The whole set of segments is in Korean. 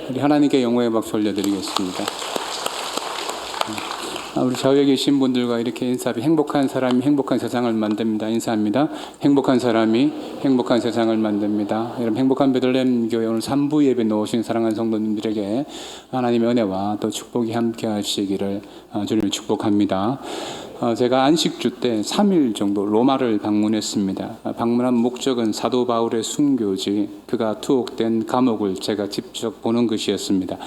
우리 하나님께 영광의 박수 올려드리겠습니다. 우리 좌우에 계신 분들과 이렇게 인사하면 행복한 사람이 행복한 세상을 만듭니다. 인사합니다. 행복한 사람이 행복한 세상을 만듭니다. 여러분, 행복한 베들레헴 교회 오늘 3부 예배 놓으신 사랑하는 성도님들에게 하나님의 은혜와 또 축복이 함께 하시기를 주님을 축복합니다. 제가 안식주 때 3일 정도 로마를 방문했습니다. 방문한 목적은 사도 바울의 순교지, 그가 투옥된 감옥을 제가 직접 보는 것이었습니다.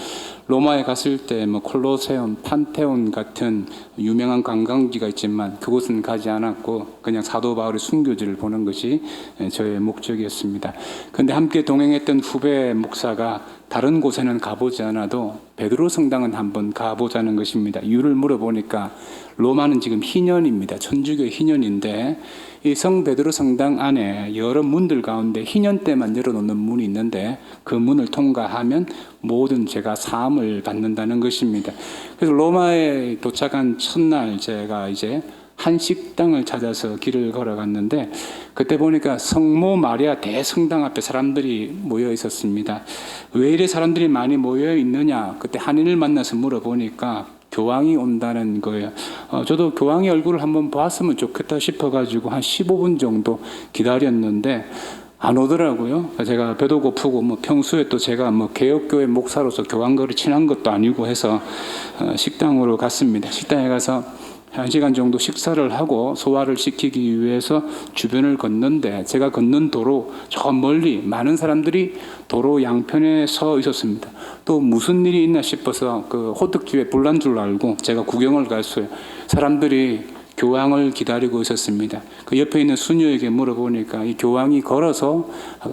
로마에 갔을 때 콜로세움, 판테온 같은 유명한 관광지가 있지만 그곳은 가지 않았고 그냥 사도 바울의 순교지를 보는 것이 저의 목적이었습니다. 그런데 함께 동행했던 후배 목사가 다른 곳에는 가보지 않아도 베드로 성당은 한번 가보자는 것입니다. 이유를 물어보니까 로마는 지금 희년입니다. 천주교의 희년인데 이 성 베드로 성당 안에 여러 문들 가운데 희년 때만 열어놓는 문이 있는데 그 문을 통과하면 모든 죄가 사함을 받는다는 것입니다. 그래서 로마에 도착한 첫날 제가 이제 한 식당을 찾아서 길을 걸어갔는데 그때 보니까 성모 마리아 대성당 앞에 사람들이 모여 있었습니다. 왜 이래 사람들이 많이 모여 있느냐? 그때 한인을 만나서 물어보니까 교황이 온다는 거예요. 저도 교황의 얼굴을 한번 봤으면 좋겠다 싶어가지고 한 15분 정도 기다렸는데 안 오더라고요. 제가 배도 고프고 평소에 또 제가 개혁교회 목사로서 교황거리 친한 것도 아니고 해서 식당으로 갔습니다. 식당에 가서 1시간 정도 식사를 하고 소화를 시키기 위해서 주변을 걷는데 제가 걷는 도로 저 멀리 많은 사람들이 도로 양편에 서 있었습니다. 또 무슨 일이 있나 싶어서 그 호떡집에 불난 줄 알고 제가 구경을 갔어요. 사람들이 교황을 기다리고 있었습니다. 그 옆에 있는 수녀에게 물어보니까 이 교황이 걸어서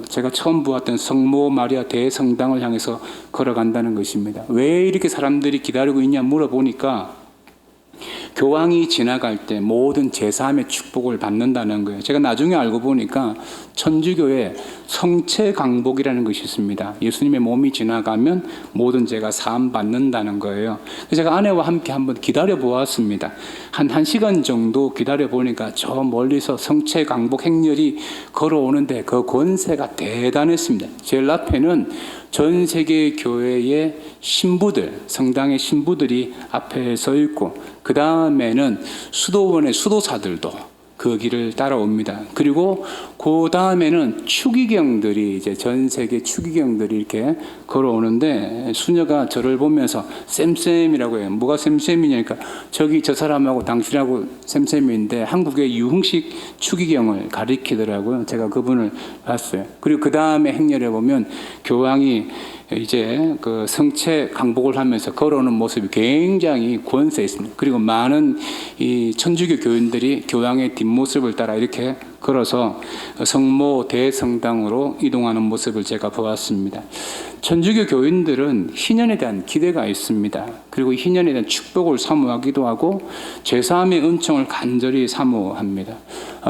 제가 처음 보았던 성모 마리아 대성당을 향해서 걸어간다는 것입니다. 왜 이렇게 사람들이 기다리고 있냐 물어보니까 교황이 지나갈 때 모든 제사함의 축복을 받는다는 거예요. 제가 나중에 알고 보니까 천주교에 성체강복이라는 것이 있습니다. 예수님의 몸이 지나가면 모든 죄가 사함 받는다는 거예요. 그래서 제가 아내와 함께 한번 기다려 보았습니다. 한 1시간 정도 기다려 보니까 저 멀리서 성체강복 행렬이 걸어오는데 그 권세가 대단했습니다. 제일 앞에는 전 세계 교회의 신부들, 성당의 신부들이 앞에 서 있고 그 다음에는 수도원의 수도사들도 그 길을 따라옵니다. 그리고 그 다음에는 추기경들이 이제 전 세계 추기경들이 이렇게 걸어오는데 수녀가 저를 보면서 쌤쌤이라고 해요. 뭐가 쌤쌤이냐니까 저기 저 사람하고 당신하고 쌤쌤인데 한국의 유흥식 추기경을 가리키더라고요. 제가 그분을 봤어요. 그리고 그 다음에 행렬에 보면 교황이 이제 그 성체 강복을 하면서 걸어오는 모습이 굉장히 권세 있습니다. 그리고 많은 이 천주교 교인들이 교황의 뒷모습을 따라 이렇게 걸어서 성모 대성당으로 이동하는 모습을 제가 보았습니다. 천주교 교인들은 희년에 대한 기대가 있습니다. 그리고 희년에 대한 축복을 사모하기도 하고 제사함의 은총을 간절히 사모합니다.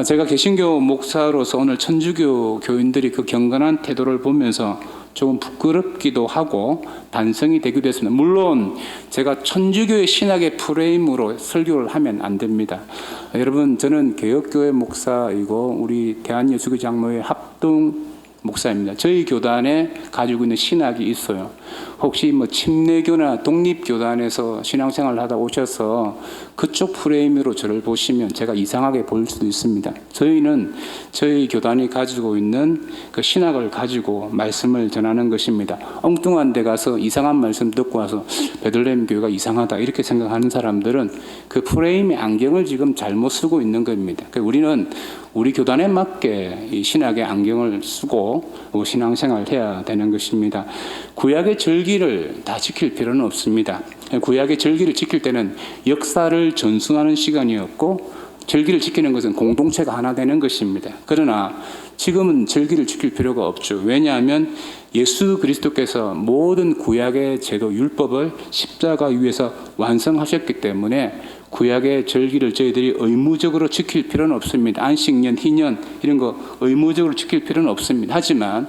제가 개신교 목사로서 오늘 천주교 교인들이 그 경건한 태도를 보면서 조금 부끄럽기도 하고 반성이 되기도 했습니다. 물론 제가 천주교의 신학의 프레임으로 설교를 하면 안 됩니다. 여러분, 저는 개혁교회 목사이고 우리 대한예수교 장로회 합동 목사입니다. 저희 교단에 가지고 있는 신학이 있어요. 혹시 침례교나 독립교단에서 신앙생활을 하다 오셔서 그쪽 프레임으로 저를 보시면 제가 이상하게 보일 수도 있습니다. 저희는 저희 교단이 가지고 있는 그 신학을 가지고 말씀을 전하는 것입니다. 엉뚱한 데 가서 이상한 말씀 듣고 와서 베들레헴 교회가 이상하다 이렇게 생각하는 사람들은 그 프레임의 안경을 지금 잘못 쓰고 있는 겁니다. 우리는 우리 교단에 맞게 이 신학의 안경을 쓰고 신앙생활을 해야 되는 것입니다. 구약의 절기를 다 지킬 필요는 없습니다. 구약의 절기를 지킬 때는 역사를 전승하는 시간이었고 절기를 지키는 것은 공동체가 하나 되는 것입니다. 그러나 지금은 절기를 지킬 필요가 없죠. 왜냐하면 예수 그리스도께서 모든 구약의 제도 율법을 십자가 위에서 완성하셨기 때문에 구약의 절기를 저희들이 의무적으로 지킬 필요는 없습니다. 안식년, 희년 이런 거 의무적으로 지킬 필요는 없습니다. 하지만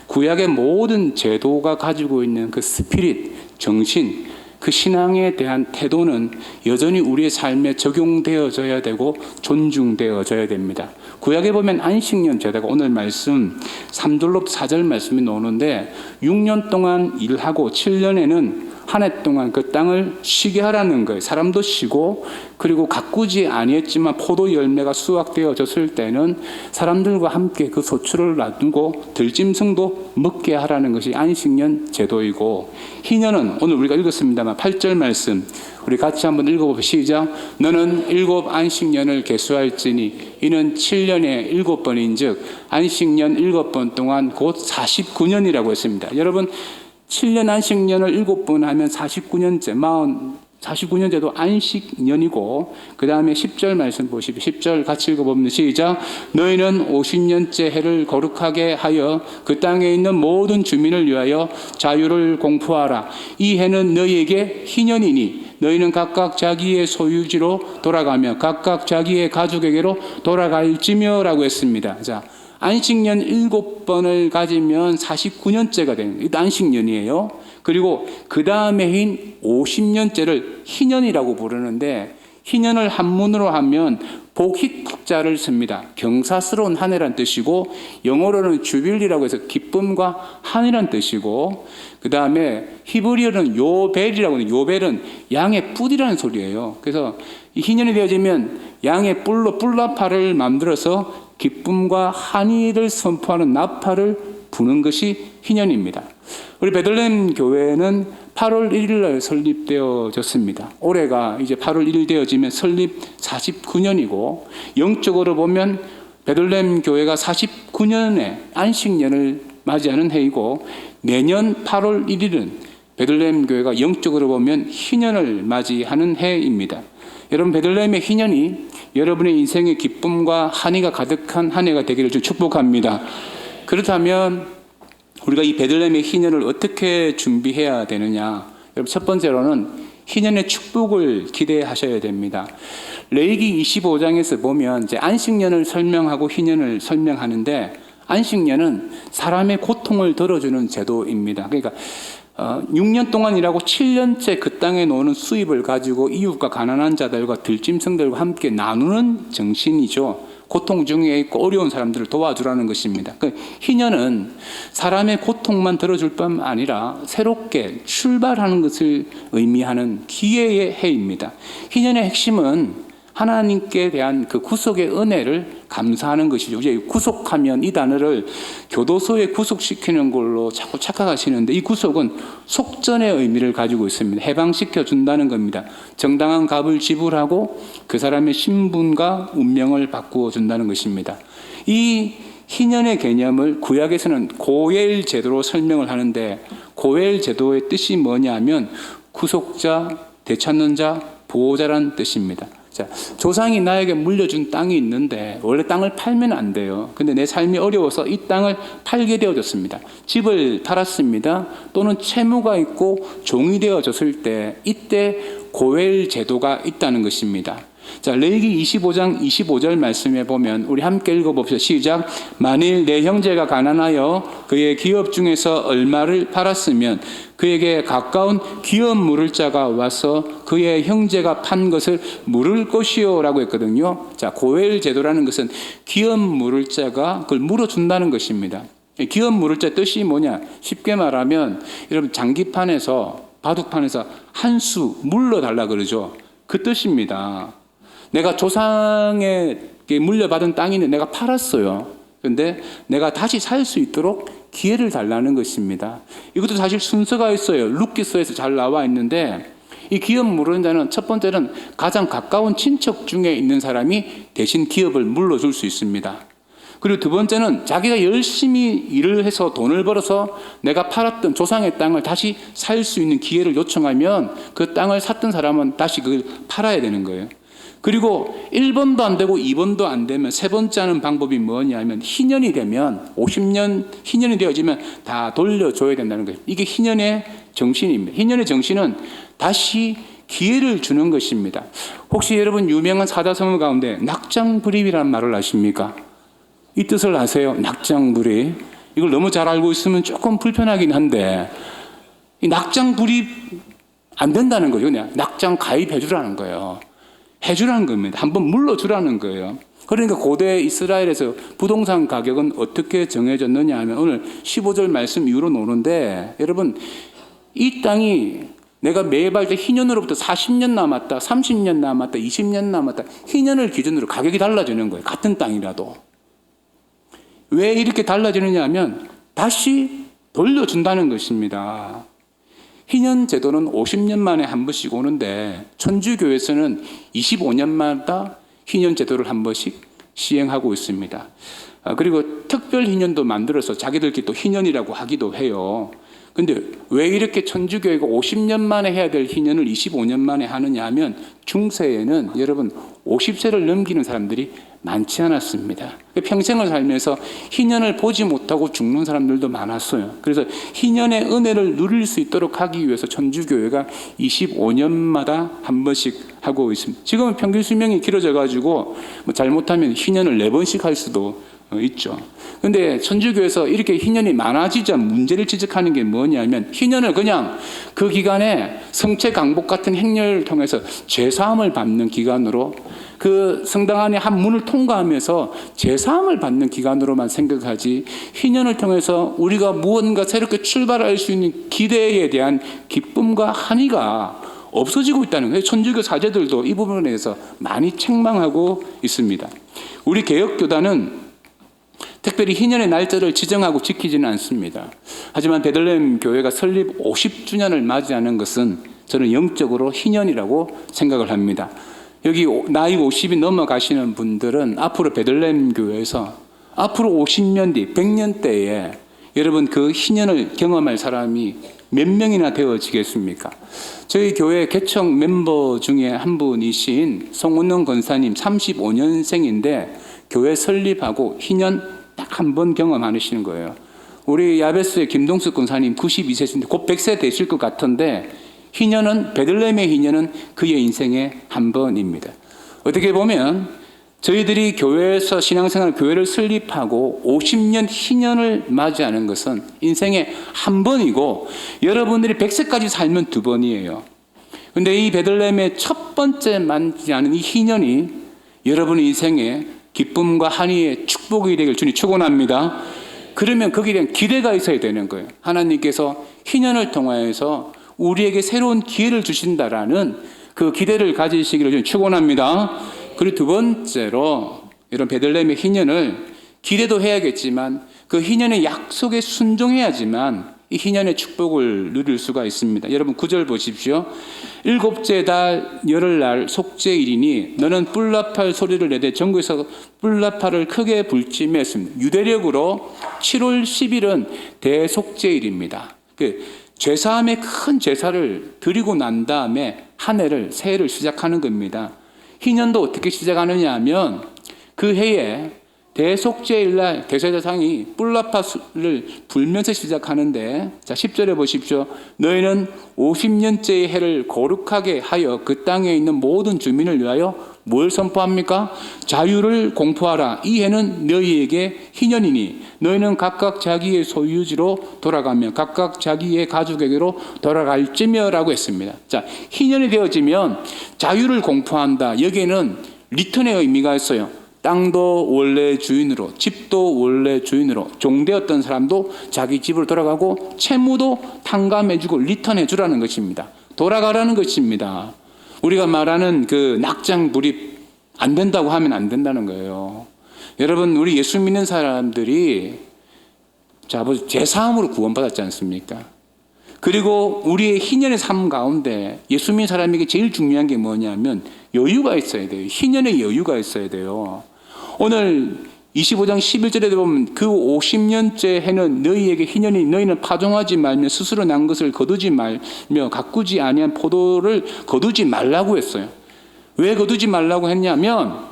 구약의 모든 제도가 가지고 있는 그 스피릿, 정신, 그 신앙에 대한 태도는 여전히 우리의 삶에 적용되어져야 되고 존중되어져야 됩니다. 구약에 보면 안식년 제도가 오늘 말씀 3절로 4절 말씀이 나오는데 6년 동안 일하고 7년에는 한 해 동안 그 땅을 쉬게 하라는 거예요. 사람도 쉬고 그리고 가꾸지 아니했지만 포도 열매가 수확되어졌을 때는 사람들과 함께 그 소출을 놔두고 들짐승도 먹게 하라는 것이 안식년 제도이고, 희년은 오늘 우리가 읽었습니다만 8절 말씀 우리 같이 한번 읽어봅시다. 시작. 너는 7 안식년을 계수할지니 이는 7년에 7번인즉 안식년 7번 동안 곧 49년이라고 했습니다. 여러분 7년 안식년을 7번 하면 49년째, 49년째도 안식년이고, 그 다음에 10절 말씀 보십시오. 10절 같이 읽어보면 시작. 너희는 50년째 해를 거룩하게 하여 그 땅에 있는 모든 주민을 위하여 자유를 공포하라. 이 해는 너희에게 희년이니 너희는 각각 자기의 소유지로 돌아가며 각각 자기의 가족에게로 돌아갈지며 라고 했습니다. 자, 안식년 7번을 가지면 49년째가 되는 거예요. 안식년이에요. 그리고 그 다음에 인 50년째를 희년이라고 부르는데, 희년을 한문으로 하면 복희자를 씁니다. 경사스러운 한 해란 뜻이고, 영어로는 주빌리라고 해서 기쁨과 한이란 뜻이고, 그 다음에 히브리어는 요벨이라고 해요. 요벨은 양의 뿔이라는 소리예요. 그래서 이 희년이 되어지면 양의 뿔로 뿔나팔을 만들어서 기쁨과 한의를 선포하는 나팔을 부는 것이 희년입니다. 우리 베들레헴 교회는 8월 1일 날 설립되어졌습니다. 올해가 이제 8월 1일 되어지면 설립 49년이고, 영적으로 보면 베들레헴 교회가 49년의 안식년을 맞이하는 해이고, 내년 8월 1일은 베들레헴 교회가 영적으로 보면 희년을 맞이하는 해입니다. 여러분, 베들레헴의 희년이 여러분의 인생의 기쁨과 한의가 가득한 한 해가 되기를 축복합니다. 그렇다면 우리가 이 베들레헴의 희년을 어떻게 준비해야 되느냐? 여러분, 첫 번째로는 희년의 축복을 기대하셔야 됩니다. 레위기 25장에서 보면 이제 안식년을 설명하고 희년을 설명하는데, 안식년은 사람의 고통을 덜어주는 제도입니다. 그러니까 6년 동안 일하고 7년째 그 땅에 노는 수입을 가지고 이웃과 가난한 자들과 들짐승들과 함께 나누는 정신이죠. 고통 중에 있고 어려운 사람들을 도와주라는 것입니다. 희년은 사람의 고통만 들어줄 뿐 아니라 새롭게 출발하는 것을 의미하는 기회의 해입니다. 희년의 핵심은 하나님께 대한 그 구속의 은혜를 감사하는 것이죠. 이제 구속하면 이 단어를 교도소에 구속시키는 걸로 자꾸 착각하시는데, 이 구속은 속전의 의미를 가지고 있습니다. 해방시켜 준다는 겁니다. 정당한 값을 지불하고 그 사람의 신분과 운명을 바꾸어 준다는 것입니다. 이 희년의 개념을 구약에서는 고엘 제도로 설명을 하는데, 고엘 제도의 뜻이 뭐냐면 구속자, 되찾는 자, 보호자란 뜻입니다. 자, 조상이 나에게 물려준 땅이 있는데 원래 땅을 팔면 안 돼요. 근데 내 삶이 어려워서 이 땅을 팔게 되어졌습니다. 집을 팔았습니다. 또는 채무가 있고 종이 되어졌을 때, 이때 고엘 제도가 있다는 것입니다. 자, 레위기 25장 25절 말씀에 보면 우리 함께 읽어봅시다. 시작. 만일 내 형제가 가난하여 그의 기업 중에서 얼마를 팔았으면 그에게 가까운 기업 물을 자가 와서 그의 형제가 판 것을 물을 것이요 라고 했거든요. 자, 고엘 제도라는 것은 기업 물을 자가 그걸 물어준다는 것입니다. 기업 물을 자 뜻이 뭐냐? 쉽게 말하면 여러분, 장기판에서 바둑판에서 한 수 물러달라 그러죠. 그 뜻입니다. 내가 조상에게 물려받은 땅이 있는데 내가 팔았어요. 그런데 내가 다시 살 수 있도록 기회를 달라는 것입니다. 이것도 사실 순서가 있어요. 룻기서에서 잘 나와 있는데, 이 기업 물은 자는 첫 번째는 가장 가까운 친척 중에 있는 사람이 대신 기업을 물려줄 수 있습니다. 그리고 두 번째는 자기가 열심히 일을 해서 돈을 벌어서 내가 팔았던 조상의 땅을 다시 살 수 있는 기회를 요청하면 그 땅을 샀던 사람은 다시 그걸 팔아야 되는 거예요. 그리고 1번도 안 되고 2번도 안 되면 세 번째 하는 방법이 뭐냐면, 희년이 되면 50년 희년이 되어지면 다 돌려줘야 된다는 거예요. 이게 희년의 정신입니다. 희년의 정신은 다시 기회를 주는 것입니다. 혹시 여러분 유명한 사자성어 가운데 낙장불입이라는 말을 아십니까? 이 뜻을 아세요? 낙장불입. 이걸 너무 잘 알고 있으면 조금 불편하긴 한데, 이 낙장불입 안 된다는 거죠. 그냥 낙장 가입해 주라는 거예요. 해주라는 겁니다. 한번 물러주라는 거예요. 그러니까 고대 이스라엘에서 부동산 가격은 어떻게 정해졌느냐 하면 오늘 15절 말씀 이후로 노는데, 여러분 이 땅이 내가 매입할 때 희년으로부터 40년 남았다, 30년 남았다, 20년 남았다, 희년을 기준으로 가격이 달라지는 거예요. 같은 땅이라도. 왜 이렇게 달라지느냐 하면 다시 돌려준다는 것입니다. 희년 제도는 50년 만에 한 번씩 오는데 천주교에서는 25년마다 희년 제도를 한 번씩 시행하고 있습니다. 그리고 특별 희년도 만들어서 자기들끼리 또 희년이라고 하기도 해요. 근데 왜 이렇게 천주교회가 50년 만에 해야 될 희년을 25년 만에 하느냐 하면 중세에는 여러분 50세를 넘기는 사람들이 많지 않았습니다. 평생을 살면서 희년을 보지 못하고 죽는 사람들도 많았어요. 그래서 희년의 은혜를 누릴 수 있도록 하기 위해서 천주교회가 25년마다 한 번씩 하고 있습니다. 지금은 평균 수명이 길어져 가지고 잘못하면 희년을 4번씩 할 수도 있죠. 근데 천주교에서 이렇게 희년이 많아지자 문제를 지적하는 게 뭐냐면, 희년을 그냥 그 기간에 성체 강복 같은 행렬을 통해서 죄사함을 받는 기간으로, 그 성당 안에 한 문을 통과하면서 죄사함을 받는 기간으로만 생각하지, 희년을 통해서 우리가 무언가 새롭게 출발할 수 있는 기대에 대한 기쁨과 한의가 없어지고 있다는 거예요. 천주교 사제들도 이 부분에 대해서 많이 책망하고 있습니다. 우리 개혁교단은 특별히 희년의 날짜를 지정하고 지키지는 않습니다. 하지만 베들레헴 교회가 설립 50주년을 맞이하는 것은 저는 영적으로 희년이라고 생각을 합니다. 여기 나이 50이 넘어가시는 분들은 앞으로 베들레헴 교회에서 앞으로 50년 뒤, 100년 때에 여러분 그 희년을 경험할 사람이 몇 명이나 되어지겠습니까? 저희 교회 개척 멤버 중에 한 분이신 송은영 권사님 35년생인데 교회 설립하고 희년 딱 한 번 경험하시는 거예요. 우리 야베스의 김동숙 권사님 92세신데 곧 100세 되실 것 같은데, 희년은, 베들레헴의 희년은 그의 인생의 한 번입니다. 어떻게 보면 저희들이 교회에서 신앙생활, 교회를 설립하고 50년 희년을 맞이하는 것은 인생의 한 번이고, 여러분들이 100세까지 살면 2번이에요. 근데 이 베들레헴의 첫 번째 맞이하는 이 희년이 여러분의 인생에 기쁨과 한의의 축복이 되길 주님 축원합니다. 그러면 거기에 대한 기대가 있어야 되는 거예요. 하나님께서 희년을 통하여서 우리에게 새로운 기회를 주신다라는 그 기대를 가지시기를 주님 축원합니다. 그리고 두 번째로, 이런 베들레헴의 희년을 기대도 해야겠지만 그 희년의 약속에 순종해야지만 이 희년의 축복을 누릴 수가 있습니다. 여러분 9절 보십시오. 7째 달 열흘날 속죄일이니 너는 뿔나팔 소리를 내되 전국에서 뿔나팔을 크게 불지며 했습니다. 유대력으로 7월 10일은 대속죄일입니다. 죄사함의 큰 제사를 드리고 난 다음에 한 해를, 새해를 시작하는 겁니다. 희년도 어떻게 시작하느냐 하면 그 해에 대속죄일날 대제사장이 뿔나팔을 불면서 시작하는데, 자 10절에 보십시오. 너희는 50년째의 해를 거룩하게 하여 그 땅에 있는 모든 주민을 위하여 뭘 선포합니까? 자유를 공포하라. 이 해는 너희에게 희년이니 너희는 각각 자기의 소유지로 돌아가며 각각 자기의 가족에게로 돌아갈지며 라고 했습니다. 자, 희년이 되어지면 자유를 공포한다. 여기에는 리턴의 의미가 있어요. 땅도 원래 주인으로, 집도 원래 주인으로, 종되었던 사람도 자기 집으로 돌아가고 채무도 탕감해주고 리턴해주라는 것입니다. 돌아가라는 것입니다. 우리가 말하는 그 낙장 불입 안 된다고 하면 안 된다는 거예요. 여러분, 우리 예수 믿는 사람들이 제사함으로 구원받았지 않습니까? 그리고 우리의 희년의 삶 가운데 예수 믿는 사람에게 제일 중요한 게 뭐냐면 여유가 있어야 돼요. 희년의 여유가 있어야 돼요. 오늘 25장 11절에 보면 그 50년째 해는 너희에게 희년이 너희는 파종하지 말며 스스로 난 것을 거두지 말며 가꾸지 아니한 포도를 거두지 말라고 했어요. 왜 거두지 말라고 했냐면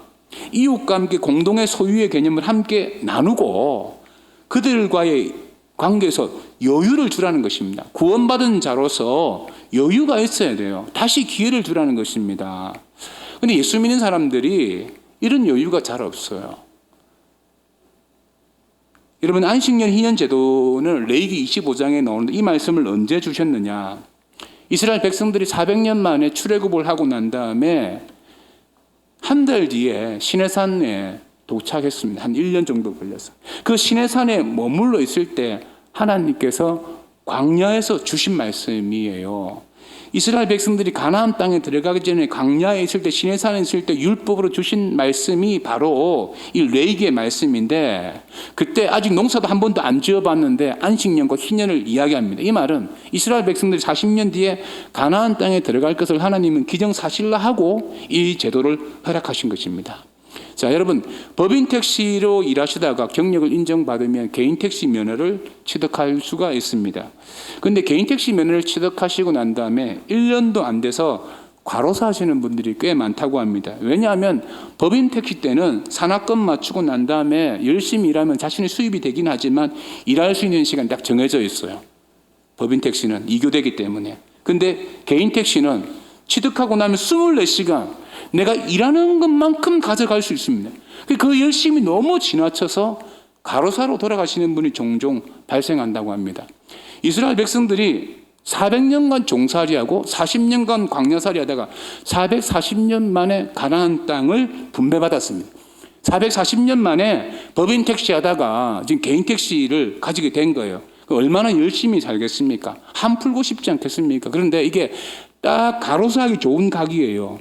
이웃과 함께 공동의 소유의 개념을 함께 나누고 그들과의 관계에서 여유를 주라는 것입니다. 구원받은 자로서 여유가 있어야 돼요. 다시 기회를 주라는 것입니다. 그런데 예수 믿는 사람들이 이런 여유가 잘 없어요. 여러분, 안식년 희년 제도는 레위기 25장에 나오는데 이 말씀을 언제 주셨느냐? 이스라엘 백성들이 400년 만에 출애굽을 하고 난 다음에 한 달 뒤에 시내산에 도착했습니다. 한 1년 정도 걸렸어요. 그 시내산에 머물러 있을 때 하나님께서 광야에서 주신 말씀이에요. 이스라엘 백성들이 가나안 땅에 들어가기 전에 광야에 있을 때, 시내산에 있을 때 율법으로 주신 말씀이 바로 이 레위기의 말씀인데, 그때 아직 농사도 한 번도 안 지어봤는데 안식년과 희년을 이야기합니다. 이 말은 이스라엘 백성들이 40년 뒤에 가나안 땅에 들어갈 것을 하나님은 기정사실화하고 이 제도를 허락하신 것입니다. 자, 여러분, 법인 택시로 일하시다가 경력을 인정받으면 개인 택시 면허를 취득할 수가 있습니다. 그런데 개인 택시 면허를 취득하시고 난 다음에 1년도 안 돼서 과로사 하시는 분들이 꽤 많다고 합니다. 왜냐하면 법인 택시 때는 산악금 맞추고 난 다음에 열심히 일하면 자신의 수입이 되긴 하지만 일할 수 있는 시간이 딱 정해져 있어요. 법인 택시는 이교되기 때문에. 근데 개인 택시는 취득하고 나면 24시간 내가 일하는 것만큼 가져갈 수 있습니다. 그 열심히 너무 지나쳐서 가로사로 돌아가시는 분이 종종 발생한다고 합니다. 이스라엘 백성들이 400년간 종살이하고 40년간 광야살이 하다가 440년 만에 가나안 땅을 분배받았습니다. 440년 만에 법인 택시 하다가 지금 개인 택시를 가지게 된 거예요. 얼마나 열심히 살겠습니까? 한 풀고 싶지 않겠습니까? 그런데 이게 딱 가로사하기 좋은 각이에요.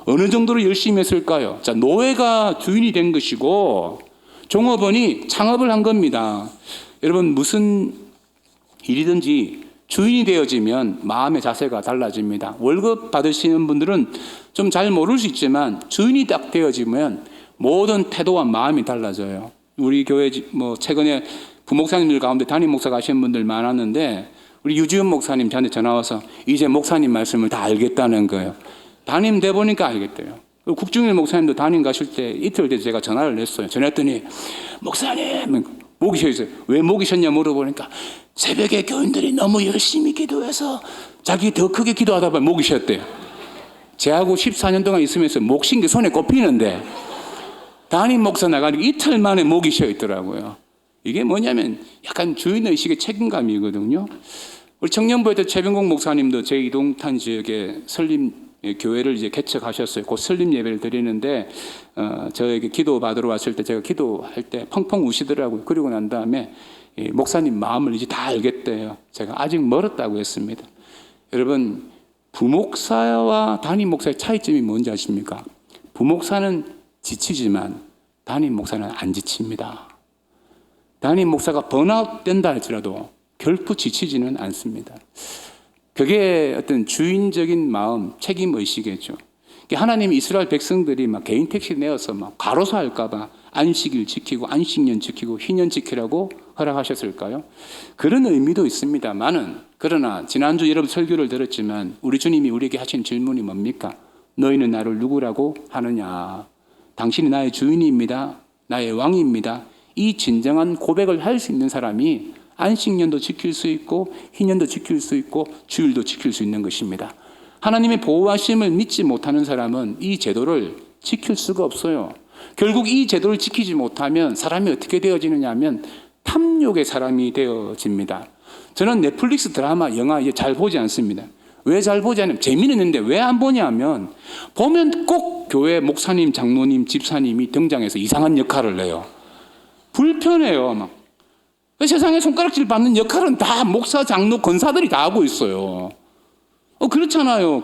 어느 정도로 열심히 했을까요? 자, 노예가 주인이 된 것이고 종업원이 창업을 한 겁니다. 여러분, 무슨 일이든지 주인이 되어지면 마음의 자세가 달라집니다. 월급 받으시는 분들은 좀 잘 모를 수 있지만 주인이 딱 되어지면 모든 태도와 마음이 달라져요. 우리 교회 최근에 부목사님들 가운데 담임 목사 가시는 분들 많았는데 우리 유지훈 목사님 저한테 전화 와서 이제 목사님 말씀을 다 알겠다는 거예요. 담임 돼 보니까 알겠대요. 국중일 목사님도 담임 가실 때 이틀 뒤에 제가 전화를 했어요. 전화했더니 목사님 목이 쉬어 있어요. 왜 목이 쉬었냐 물어보니까 새벽에 교인들이 너무 열심히 기도해서 자기 더 크게 기도하다 보면 목이 쉬었대요. 제하고 14년 동안 있으면서 목 쉰 게 손에 꼽히는데 담임 목사 나가니까 이틀 만에 목이 쉬어 있더라고요. 이게 뭐냐면 약간 주인의식의 책임감이거든요. 우리 청년부에 때 최병국 목사님도 제2동탄 지역에 설립 교회를 이제 개척하셨어요. 곧 설립 예배를 드리는데 저에게 기도 받으러 왔을 때 제가 기도할 때 펑펑 우시더라고요. 그리고 난 다음에 목사님 마음을 이제 다 알겠대요. 제가 아직 멀었다고 했습니다. 여러분, 부목사와 담임 목사의 차이점이 뭔지 아십니까? 부목사는 지치지만 담임 목사는 안 지칩니다. 담임 목사가 번아웃 된다 할지라도 결코 지치지는 않습니다. 그게 어떤 주인적인 마음, 책임의식이죠. 하나님이 이스라엘 백성들이 막 개인 택시 내어서 막 가로사 할까봐 안식일 지키고 안식년 지키고 희년 지키라고 허락하셨을까요? 그런 의미도 있습니다만은, 그러나 지난주 여러분 설교를 들었지만 우리 주님이 우리에게 하신 질문이 뭡니까? 너희는 나를 누구라고 하느냐? 당신이 나의 주인입니다. 나의 왕입니다. 이 진정한 고백을 할 수 있는 사람이 안식년도 지킬 수 있고 희년도 지킬 수 있고 주일도 지킬 수 있는 것입니다. 하나님의 보호하심을 믿지 못하는 사람은 이 제도를 지킬 수가 없어요. 결국 이 제도를 지키지 못하면 사람이 어떻게 되어지느냐 하면 탐욕의 사람이 되어집니다. 저는 넷플릭스 드라마, 영화 잘 보지 않습니다. 왜 잘 보지 않으면 재미는 있는데 왜 안 보냐 하면 보면 꼭 교회 목사님, 장로님, 집사님이 등장해서 이상한 역할을 내요. 불편해요. 막. 세상에 손가락질 받는 역할은 다 목사, 장로, 권사들이 다 하고 있어요. 그렇잖아요.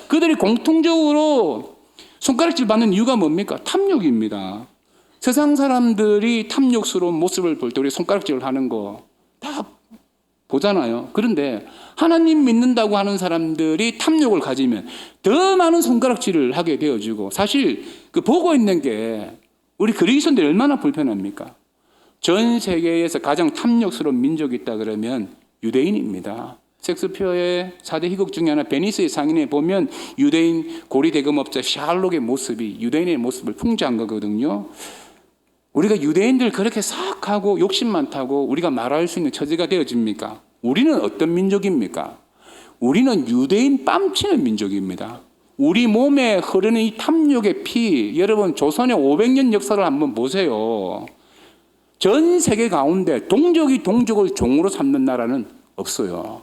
그들이 공통적으로 손가락질 받는 이유가 뭡니까? 탐욕입니다. 세상 사람들이 탐욕스러운 모습을 볼 때 우리 손가락질을 하는 거 다 보잖아요. 그런데 하나님 믿는다고 하는 사람들이 탐욕을 가지면 더 많은 손가락질을 하게 되어지고, 사실 보고 있는 게 우리 그리스도인들이 얼마나 불편합니까? 전 세계에서 가장 탐욕스러운 민족이 있다 그러면 유대인입니다. 섹스피어의 4대 희곡 중에 하나 베니스의 상인에 보면 유대인 고리 대금업자 샬록의 모습이 유대인의 모습을 풍자한 거거든요. 우리가 유대인들 그렇게 사악하고 욕심 많다고 우리가 말할 수 있는 처지가 되어집니까? 우리는 어떤 민족입니까? 우리는 유대인 뺨치는 민족입니다. 우리 몸에 흐르는 이 탐욕의 피, 여러분 조선의 500년 역사를 한번 보세요. 전 세계 가운데 동족이 동족을 종으로 삼는 나라는 없어요.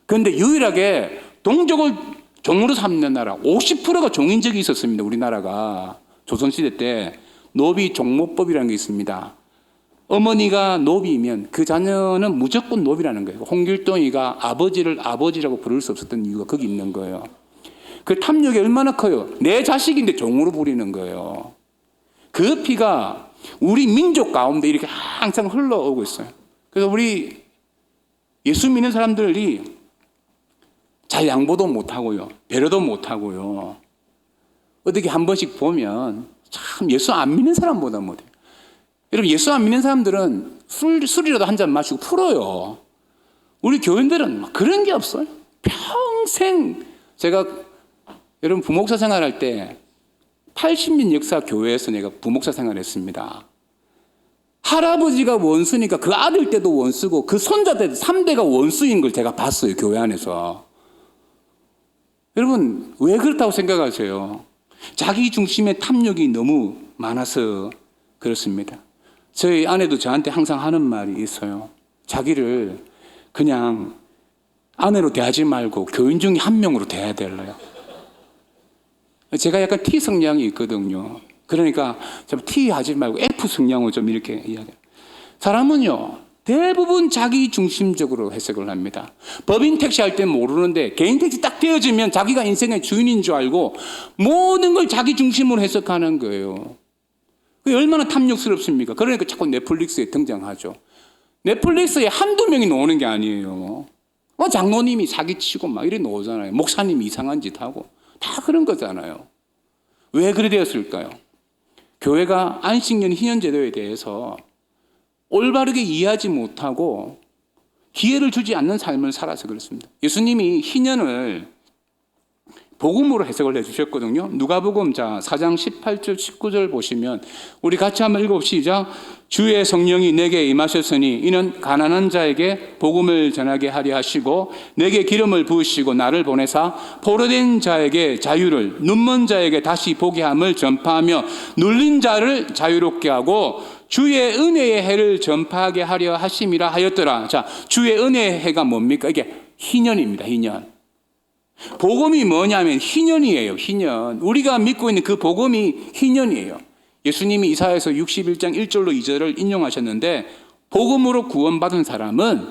그런데 유일하게 동족을 종으로 삼는 나라 50%가 종인적이 있었습니다. 우리나라가 조선시대 때 노비 종모법이라는 게 있습니다. 어머니가 노비이면 그 자녀는 무조건 노비라는 거예요. 홍길동이가 아버지를 아버지라고 부를 수 없었던 이유가 거기 있는 거예요. 그 탐욕이 얼마나 커요. 내 자식인데 종으로 부리는 거예요. 그 피가 우리 민족 가운데 이렇게 항상 흘러오고 있어요. 그래서 우리 예수 믿는 사람들이 잘 양보도 못하고요. 배려도 못하고요. 어떻게 한 번씩 보면 참 예수 안 믿는 사람보다 못해요. 여러분, 예수 안 믿는 사람들은 술이라도 한 잔 마시고 풀어요. 우리 교인들은 그런 게 없어요. 평생 제가 여러분 부목사 생활할 때 80년 역사 교회에서 내가 부목사 생활했습니다. 할아버지가 원수니까 그 아들 때도 원수고 그 손자 때도 3대가 원수인 걸 제가 봤어요. 교회 안에서. 여러분, 왜 그렇다고 생각하세요? 자기 중심의 탐욕이 너무 많아서 그렇습니다. 저희 아내도 저한테 항상 하는 말이 있어요. 자기를 그냥 아내로 대하지 말고 교인 중에 한 명으로 대해야 될래요. 제가 약간 T 성향이 있거든요. 그러니까 좀 T 하지 말고 F 성향으로 좀 이렇게 이야기해요. 사람은요, 대부분 자기 중심적으로 해석을 합니다. 법인 택시 할 때 모르는데 개인 택시 딱 되어지면 자기가 인생의 주인인 줄 알고 모든 걸 자기 중심으로 해석하는 거예요. 그게 얼마나 탐욕스럽습니까? 그러니까 자꾸 넷플릭스에 등장하죠. 넷플릭스에 한두 명이 나오는 게 아니에요. 장로님이 사기치고 막 이래 나오잖아요. 목사님이 이상한 짓 하고. 다 그런 거잖아요. 왜 그래 되었을까요? 교회가 안식년 희년제도에 대해서 올바르게 이해하지 못하고 기회를 주지 않는 삶을 살아서 그렇습니다. 예수님이 희년을 복음으로 해석을 해주셨거든요. 누가복음 4장 18절 19절 보시면 우리 같이 한번 읽어봅시다. 주의 성령이 내게 임하셨으니 이는 가난한 자에게 복음을 전하게 하려 하시고 내게 기름을 부으시고 나를 보내사 포로된 자에게 자유를 눈먼 자에게 다시 보게 함을 전파하며 눌린 자를 자유롭게 하고 주의 은혜의 해를 전파하게 하려 하심이라 하였더라. 자, 주의 은혜의 해가 뭡니까? 이게 희년입니다. 희년. 복음이 뭐냐면 희년이에요. 희년. 우리가 믿고 있는 그 복음이 희년이에요. 예수님이 이사야서 61장 1절로 2절을 인용하셨는데 복음으로 구원받은 사람은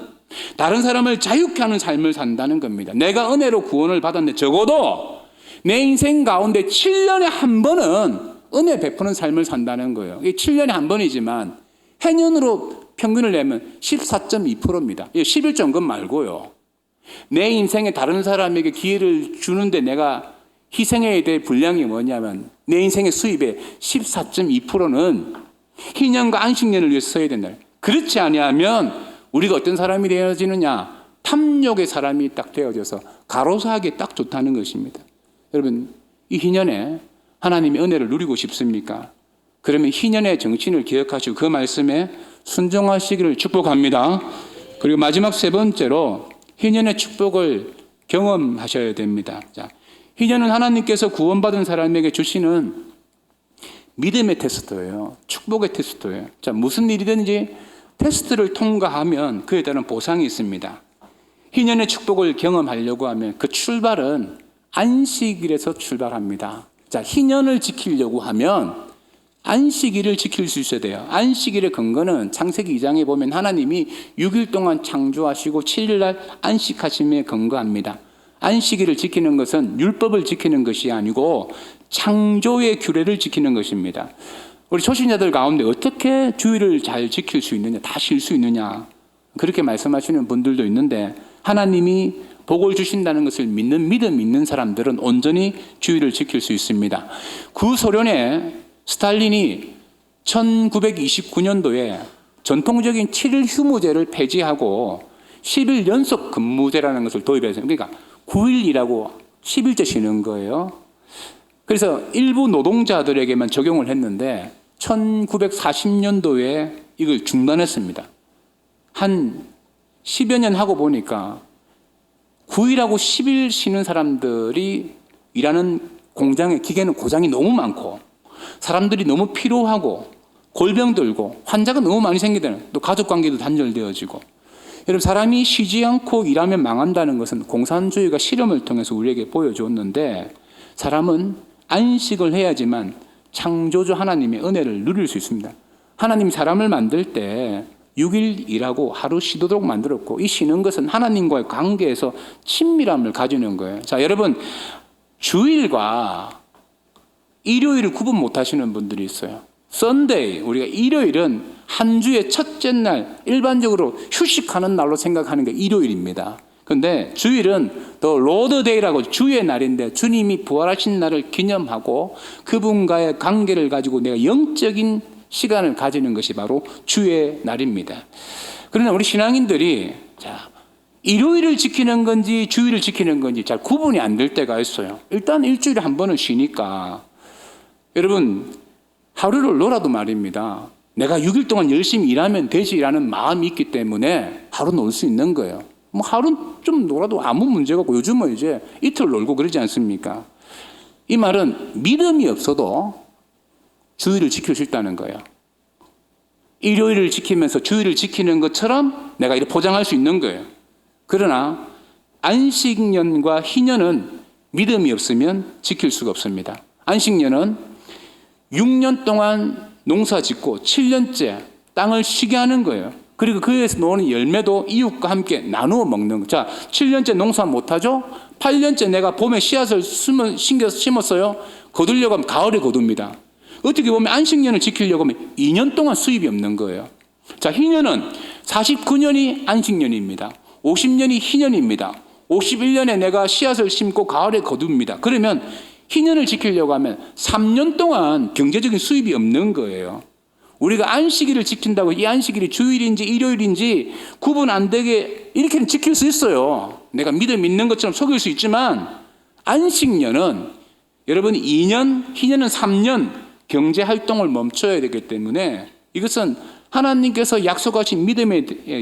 다른 사람을 자유케 하는 삶을 산다는 겁니다. 내가 은혜로 구원을 받았는데 적어도 내 인생 가운데 7년에 한 번은 은혜 베푸는 삶을 산다는 거예요. 이게 7년에 한 번이지만 해년으로 평균을 내면 14.2%입니다. 11점금 말고요. 내 인생에 다른 사람에게 기회를 주는데 내가 희생해야 될 분량이 뭐냐면 내 인생의 수입의 14.2%는 희년과 안식년을 위해서 써야 된다. 그렇지 아니하면 우리가 어떤 사람이 되어지느냐? 탐욕의 사람이 딱 되어져서 가로사하기에 딱 좋다는 것입니다. 여러분, 이 희년에 하나님의 은혜를 누리고 싶습니까? 그러면 희년의 정신을 기억하시고 그 말씀에 순종하시기를 축복합니다. 그리고 마지막 세 번째로 희년의 축복을 경험하셔야 됩니다. 자, 희년은 하나님께서 구원받은 사람에게 주시는 믿음의 테스트예요. 축복의 테스트예요. 자, 무슨 일이든지 테스트를 통과하면 그에 따른 보상이 있습니다. 희년의 축복을 경험하려고 하면 그 출발은 안식일에서 출발합니다. 자, 희년을 지키려고 하면 안식일을 지킬 수 있어야 돼요. 안식일의 근거는 창세기 2장에 보면 하나님이 6일 동안 창조하시고 7일날 안식하심에 근거합니다. 안식일을 지키는 것은 율법을 지키는 것이 아니고 창조의 규례를 지키는 것입니다. 우리 초신자들 가운데 어떻게 주일을 잘 지킬 수 있느냐, 다 쉴 수 있느냐 그렇게 말씀하시는 분들도 있는데 하나님이 복을 주신다는 것을 믿는 믿음 있는 사람들은 온전히 주일을 지킬 수 있습니다. 구소련에 스탈린이 1929년도에 전통적인 7일 휴무제를 폐지하고 10일 연속 근무제라는 것을 도입했어요. 그러니까 9일 일하고 10일째 쉬는 거예요. 그래서 일부 노동자들에게만 적용을 했는데 1940년도에 이걸 중단했습니다. 한 10여 년 하고 보니까 9일하고 10일 쉬는 사람들이 일하는 공장의 기계는 고장이 너무 많고 사람들이 너무 피로하고 골병 들고 환자가 너무 많이 생기잖아요. 또 가족관계도 단절되어지고 여러분, 사람이 쉬지 않고 일하면 망한다는 것은 공산주의가 실험을 통해서 우리에게 보여줬는데, 사람은 안식을 해야지만 창조주 하나님의 은혜를 누릴 수 있습니다. 하나님이 사람을 만들 때 6일 일하고 하루 쉬도록 만들었고, 이 쉬는 것은 하나님과의 관계에서 친밀함을 가지는 거예요. 자, 여러분, 주일과 일요일을 구분 못 하시는 분들이 있어요. 썬데이, 우리가 일요일은 한 주의 첫째 날, 일반적으로 휴식하는 날로 생각하는 게 일요일입니다. 그런데 주일은 더 로드데이라고 주의 날인데, 주님이 부활하신 날을 기념하고 그분과의 관계를 가지고 내가 영적인 시간을 가지는 것이 바로 주의 날입니다. 그러나 우리 신앙인들이 일요일을 지키는 건지 주일을 지키는 건지 잘 구분이 안 될 때가 있어요. 일단 일주일에 한 번은 쉬니까, 여러분, 하루를 놀아도 말입니다, 내가 6일 동안 열심히 일하면 되지라는 마음이 있기 때문에 하루 놀 수 있는 거예요. 뭐 하루 좀 놀아도 아무 문제가 없고, 요즘은 이제 이틀 놀고 그러지 않습니까? 이 말은 믿음이 없어도 주일을 지킬 수 있다는 거예요. 일요일을 지키면서 주일을 지키는 것처럼 내가 이렇게 포장할 수 있는 거예요. 그러나 안식년과 희년은 믿음이 없으면 지킬 수가 없습니다. 안식년은 6년 동안 농사 짓고 7년째 땅을 쉬게 하는 거예요. 그리고 그에서 나오는 열매도 이웃과 함께 나누어 먹는 거예요. 자, 7년째 농사 못하죠? 8년째 내가 봄에 씨앗을 심었어요. 거두려고 하면 가을에 거둡니다. 어떻게 보면 안식년을 지키려고 하면 2년 동안 수입이 없는 거예요. 자, 희년은 49년이 안식년입니다. 50년이 희년입니다. 51년에 내가 씨앗을 심고 가을에 거둡니다. 그러면 희년을 지키려고 하면 3년 동안 경제적인 수입이 없는 거예요. 우리가 안식일을 지킨다고 이 안식일이 주일인지 일요일인지 구분 안 되게 이렇게는 지킬 수 있어요. 내가 믿음 있는 것처럼 속일 수 있지만, 안식년은 여러분 2년, 희년은 3년 경제 활동을 멈춰야 되기 때문에, 이것은 하나님께서 약속하신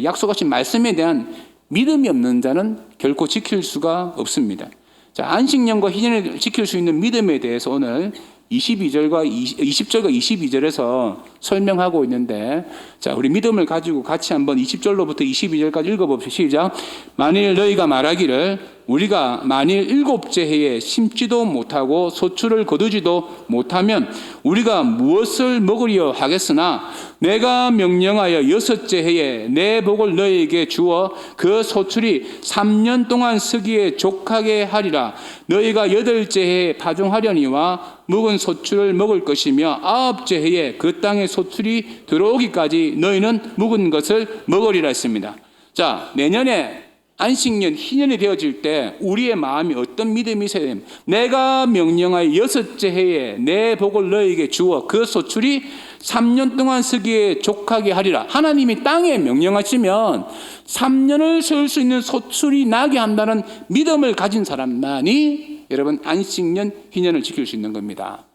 약속하신 말씀에 대한 믿음이 없는 자는 결코 지킬 수가 없습니다. 자, 안식년과 희년을 지킬 수 있는 믿음에 대해서 오늘 20절과 22절에서 설명하고 있는데, 자, 우리 믿음을 가지고 같이 한번 20절로부터 22절까지 읽어봅시다. 시작. 만일 너희가 말하기를 우리가 만일 7째 해에 심지도 못하고 소출을 거두지도 못하면 우리가 무엇을 먹으려 하겠으나, 내가 명령하여 6째 해에 내 복을 너희에게 주어 그 소출이 3년 동안 쓰기에 족하게 하리라. 너희가 8째 해에 파종하려니와 묵은 소출을 먹을 것이며 9째 해에 그 땅에 소출이 들어오기까지 너희는 묵은 것을 먹으리라 했습니다. 자, 내년에 안식년, 희년이 되어질 때 우리의 마음이 어떤 믿음이 있어야 됩니다. 내가 명령하여 6째 해에 내 복을 너희에게 주어 그 소출이 3년 동안 쓰기에 족하게 하리라. 하나님이 땅에 명령하시면 3년을 세울 수 있는 소출이 나게 한다는 믿음을 가진 사람만이 여러분 안식년, 희년을 지킬 수 있는 겁니다.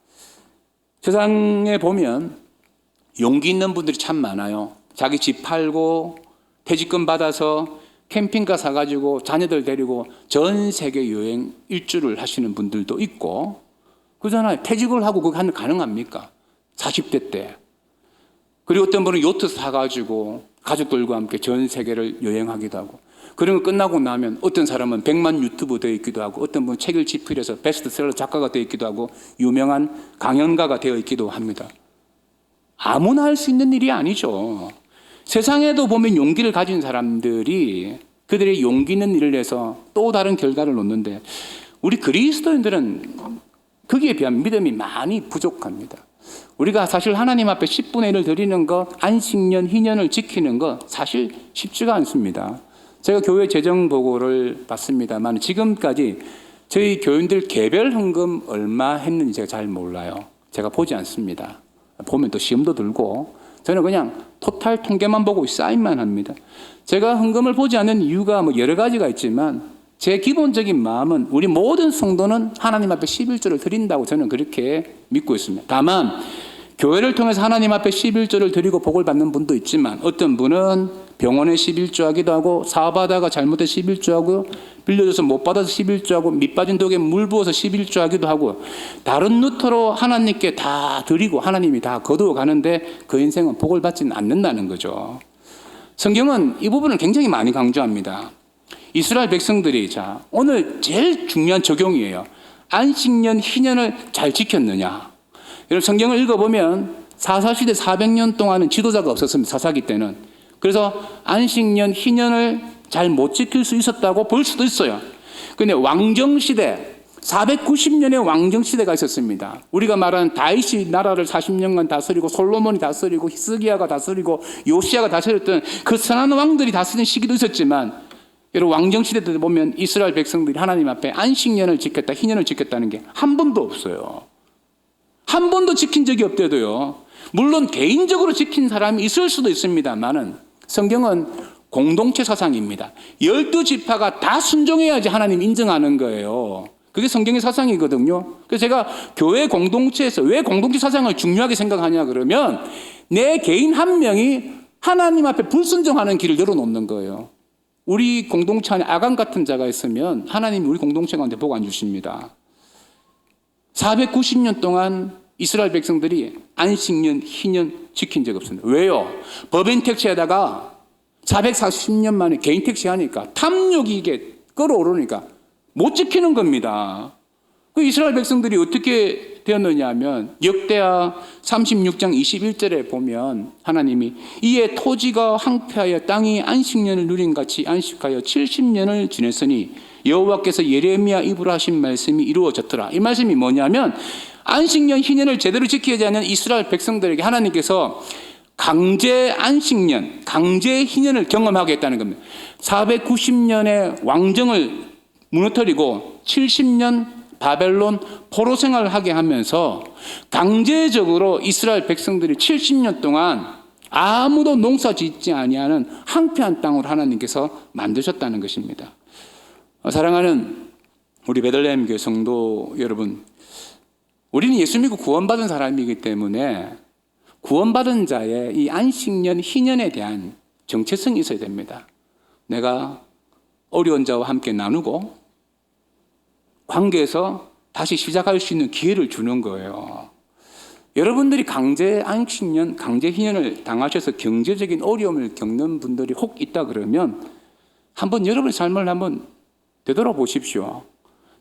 세상에 보면 용기 있는 분들이 참 많아요. 자기 집 팔고 퇴직금 받아서 캠핑카 사가지고 자녀들 데리고 전 세계 여행 일주를 하시는 분들도 있고, 그러잖아요. 퇴직을 하고 그게 가능합니까? 40대 때. 그리고 어떤 분은 요트 사가지고 가족들과 함께 전 세계를 여행하기도 하고, 그런 거 끝나고 나면 어떤 사람은 100만 유튜브 되어 있기도 하고, 어떤 분은 책을 집필해서 베스트셀러 작가가 되어 있기도 하고, 유명한 강연가가 되어 있기도 합니다. 아무나 할 수 있는 일이 아니죠. 세상에도 보면 용기를 가진 사람들이 그들의 용기 있는 일을 해서 또 다른 결과를 놓는데, 우리 그리스도인들은 거기에 비하면 믿음이 많이 부족합니다. 우리가 사실 하나님 앞에 10분의 1을 드리는 것, 안식년, 희년을 지키는 것 사실 쉽지가 않습니다. 제가 교회 재정 보고를 봤습니다만 지금까지 저희 교인들 개별 헌금 얼마 했는지 제가 잘 몰라요. 제가 보지 않습니다. 보면 또 시험도 들고, 저는 그냥 토탈 통계만 보고 사인만 합니다. 제가 헌금을 보지 않는 이유가 뭐 여러 가지가 있지만, 제 기본적인 마음은 우리 모든 성도는 하나님 앞에 11조를 드린다고 저는 그렇게 믿고 있습니다. 다만 교회를 통해서 하나님 앞에 11조를 드리고 복을 받는 분도 있지만, 어떤 분은 병원에 11조 하기도 하고, 사업하다가 잘못해서 11조 하고, 빌려줘서 못 받아서 11조 하고, 밑빠진 독에 물 부어서 11조 하기도 하고, 다른 루트로 하나님께 다 드리고 하나님이 다 거두어 가는데 그 인생은 복을 받지는 않는다는 거죠. 성경은 이 부분을 굉장히 많이 강조합니다. 이스라엘 백성들이 오늘 제일 중요한 적용이에요. 안식년 희년을 잘 지켰느냐. 여러분 성경을 읽어보면 사사시대 400년 동안은 지도자가 없었습니다. 사사기 때는. 그래서 안식년 희년을 잘 못 지킬 수 있었다고 볼 수도 있어요. 그런데 왕정시대 490년의 왕정시대가 있었습니다. 우리가 말하는 다윗이 나라를 40년간 다스리고 솔로몬이 다스리고 히스기야가 다스리고 요시야가 다스렸던 그 선한 왕들이 다스린 시기도 있었지만 여러분 왕정시대 때 보면 이스라엘 백성들이 하나님 앞에 안식년을 지켰다, 희년을 지켰다는 게 한 번도 없어요. 한 번도 지킨 적이 없대도요. 물론 개인적으로 지킨 사람이 있을 수도 있습니다만은 성경은 공동체 사상입니다. 12지파가 다 순종해야지 하나님 인정하는 거예요. 그게 성경의 사상이거든요. 그래서 제가 교회 공동체에서 왜 공동체 사상을 중요하게 생각하냐 그러면 내 개인 한 명이 하나님 앞에 불순종하는 길을 열어놓는 거예요. 우리 공동체 안에 아간 같은 자가 있으면 하나님이 우리 공동체 가운데 복 안 주십니다. 490년 동안 이스라엘 백성들이 안식년, 희년 지킨 적 없습니다. 왜요? 법인 택시에다가 440년 만에 개인 택시 하니까 탐욕이 이게 끌어오르니까 못 지키는 겁니다. 그 이스라엘 백성들이 어떻게 되었느냐 하면 역대하 36장 21절에 보면 하나님이 이에 토지가 황폐하여 땅이 안식년을 누린 같이 안식하여 70년을 지냈으니 여호와께서 예레미야 입으로 하신 말씀이 이루어졌더라. 이 말씀이 뭐냐면 안식년 희년을 제대로 지키지 않는 이스라엘 백성들에게 하나님께서 강제 안식년, 강제 희년을 경험하게 했다는 겁니다. 490년의 왕정을 무너뜨리고 70년 바벨론 포로 생활을 하게 하면서 강제적으로 이스라엘 백성들이 70년 동안 아무도 농사 짓지 아니하는 황폐한 땅으로 하나님께서 만드셨다는 것입니다. 사랑하는 우리 베들레헴 교회 성도 여러분, 우리는 예수 믿고 구원받은 사람이기 때문에 구원받은 자의 이 안식년, 희년에 대한 정체성이 있어야 됩니다. 내가 어려운 자와 함께 나누고 관계에서 다시 시작할 수 있는 기회를 주는 거예요. 여러분들이 강제 안식년, 강제 희년을 당하셔서 경제적인 어려움을 겪는 분들이 혹 있다 그러면 한번 여러분의 삶을 한번 되돌아보십시오.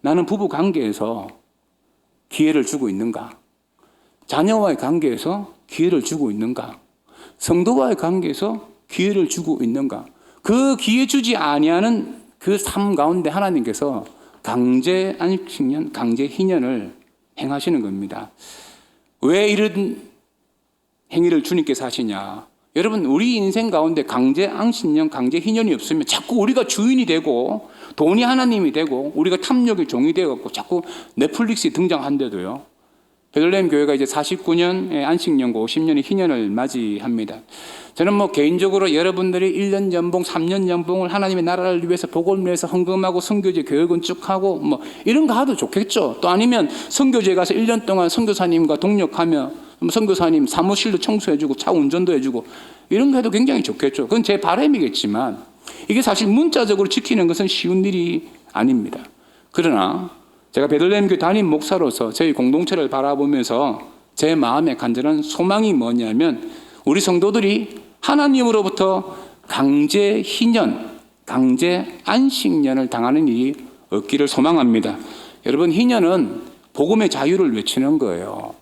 나는 부부 관계에서 기회를 주고 있는가? 자녀와의 관계에서 기회를 주고 있는가? 성도와의 관계에서 기회를 주고 있는가? 그 기회 주지 아니하는 그 삶 가운데 하나님께서 강제 안식년, 강제 희년을 행하시는 겁니다. 왜 이런 행위를 주님께서 하시냐? 여러분, 우리 인생 가운데 강제 안식년, 강제 희년이 없으면 자꾸 우리가 주인이 되고 돈이 하나님이 되고 우리가 탐욕의 종이 되어갖고 자꾸 넷플릭스에 등장한데도요. 베들레헴 교회가 이제 49년의 안식년과 50년의 희년을 맞이합니다. 저는 개인적으로 여러분들이 1년 연봉, 3년 연봉을 하나님의 나라를 위해서 복음을 위해서 헌금하고 선교제 교회 건축하고 이런 거 하도 좋겠죠. 또 아니면 선교제 가서 1년 동안 선교사님과 동력하며 선교사님 사무실도 청소해주고 차 운전도 해주고 이런 거 해도 굉장히 좋겠죠. 그건 제 바람이겠지만 이게 사실 문자적으로 지키는 것은 쉬운 일이 아닙니다. 그러나 제가 베들레헴 교회 담임 목사로서 저희 공동체를 바라보면서 제 마음에 간절한 소망이 뭐냐면 우리 성도들이 하나님으로부터 강제 희년, 강제 안식년을 당하는 일이 없기를 소망합니다. 여러분, 희년은 복음의 자유를 외치는 거예요.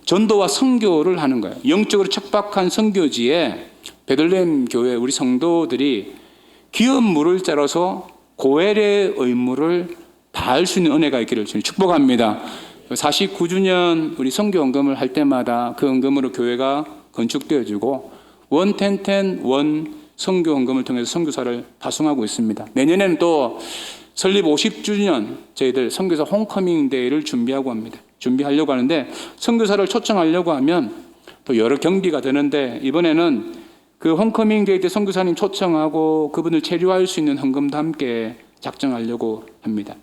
전도와 선교를 하는 거예요. 영적으로 척박한 선교지에 베들레헴 교회 우리 성도들이 기업 물을 자라서 고엘의 의무를 다할 수 있는 은혜가 있기를 주님 축복합니다. 49주년 우리 선교 헌금을 할 때마다 그 헌금으로 교회가 건축되어지고 원텐텐 원 선교 헌금을 통해서 선교사를 파송하고 있습니다. 내년에는 또 설립 50주년 저희들 선교사 홈커밍 데이를 준비하려고 하는데 선교사를 초청하려고 하면 또 여러 경비가 되는데 이번에는 그 홈커밍 데이 때 선교사님 초청하고 그분을 체류할 수 있는 헌금도 함께 작정하려고 합니다.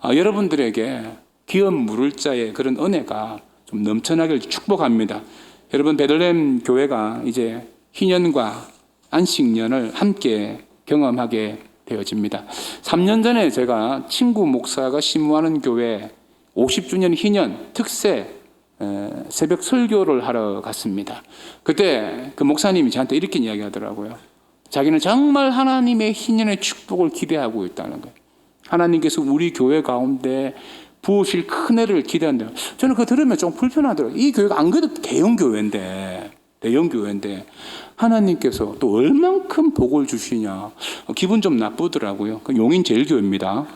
여러분들에게 기업 물을 자의 그런 은혜가 좀 넘쳐나길 축복합니다. 여러분, 베들레헴 교회가 이제 희년과 안식년을 함께 경험하게 되어집니다. 3년 전에 제가 친구 목사가 심무하는 교회 50주년 희년 특세 새벽 설교를 하러 갔습니다. 그때 그 목사님이 저한테 이렇게 이야기하더라고요. 자기는 정말 하나님의 희년의 축복을 기대하고 있다는 거예요. 하나님께서 우리 교회 가운데 부으실 큰 애를 기대한다. 저는 그거 들으면 좀 불편하더라고요. 이 교회가 안 그래도 대형 교회인데 하나님께서 또 얼만큼 복을 주시냐. 기분 좀 나쁘더라고요. 그 용인제일교회입니다.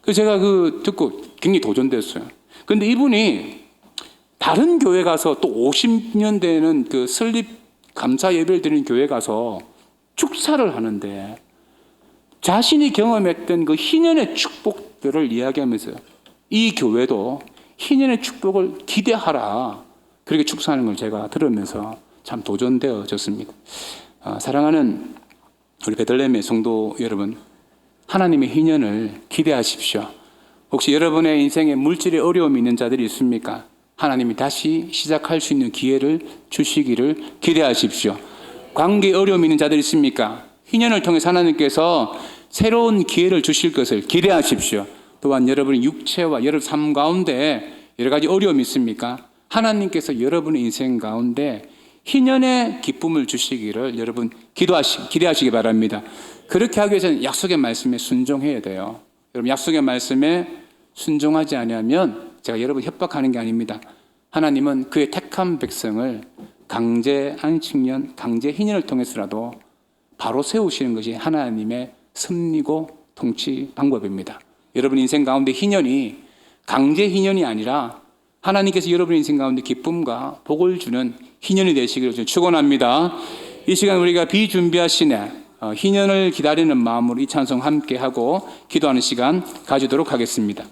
그래서 제가 듣고 굉장히 도전됐어요. 근데 이분이 다른 교회 가서 또 50년 되는 그 설립 감사 예배를 드리는 교회 가서 축사를 하는데 자신이 경험했던 그 희년의 축복들을 이야기하면서요. 이 교회도 희년의 축복을 기대하라. 그렇게 축사하는 걸 제가 들으면서 참 도전되어졌습니다. 사랑하는 우리 베들레헴의 성도 여러분, 하나님의 희년을 기대하십시오. 혹시 여러분의 인생에 물질의 어려움이 있는 자들이 있습니까? 하나님이 다시 시작할 수 있는 기회를 주시기를 기대하십시오. 관계에 어려움이 있는 자들이 있습니까? 희년을 통해서 하나님께서 새로운 기회를 주실 것을 기대하십시오. 또한 여러분의 육체와 여러분 삶 가운데 여러 가지 어려움이 있습니까? 하나님께서 여러분의 인생 가운데 희년의 기쁨을 주시기를 여러분 기대하시기 바랍니다. 그렇게 하기 위해서는 약속의 말씀에 순종해야 돼요. 여러분 약속의 말씀에 순종하지 않으면 제가 여러분 협박하는 게 아닙니다. 하나님은 그의 택한 백성을 강제 안식년, 강제 희년을 통해서라도 바로 세우시는 것이 하나님의 섭리고 통치 방법입니다. 여러분 인생 가운데 희년이 강제 희년이 아니라 하나님께서 여러분 인생 가운데 기쁨과 복을 주는 희년이 되시기를 축원합니다. 이 시간 우리가 비준비하시네 희년을 기다리는 마음으로 이 찬송 함께 하고 기도하는 시간 가지도록 하겠습니다.